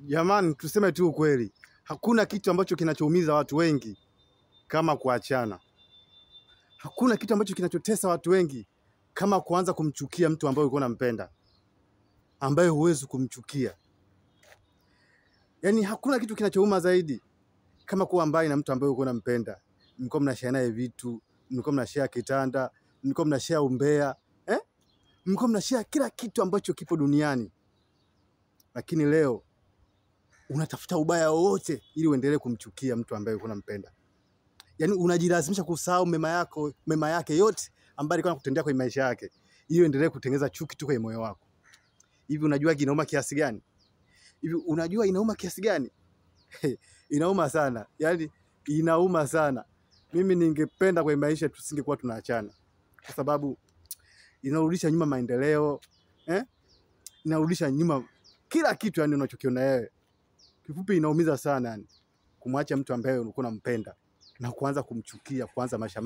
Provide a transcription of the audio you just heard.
Jamani, tuseme tu ukweli. Hakuna kitu ambacho kinachoumiza watu wengi kama kuachana. Hakuna kitu ambacho kinachotesa watu wengi kama kuanza kumchukia mtu ambaye ulikuwa unampenda, ambaye huwezi kumchukia. Yaani hakuna kitu kinachouma zaidi kama kuwa mbali na mtu ambaye ulikuwa unampenda. Mlikuwa mnashare naye vitu, mlikuwa mnashare kitanda, mlikuwa mnashare umbea, mlikuwa mnashare kila kitu ambacho kipo duniani. Lakini leo unatafuta ubaya wote ili uendelee kumchukia mtu ambaye ulikuwa unampenda. Yaani unajilazimisha kusahau mema yake yote ambayo alikuwa anakutendea kwenye maisha yake, ili uendelee kutengeneza chuki tu kwenye moyo wako. Hivi unajua inauma kiasi gani? Hivi unajua inauma kiasi gani? Inauma sana. Yaani inauma sana. Mimi ningependa kwenye maisha tusingekuwa tunaachana. Kwa sababu inarudisha nyuma maendeleo, inarudisha nyuma kila kitu yani unachokiona wewe. Kifupi inaumiza sana yani kumwacha mtu ambaye ulikuwa unampenda na kuanza kumchukia, kuanza maisha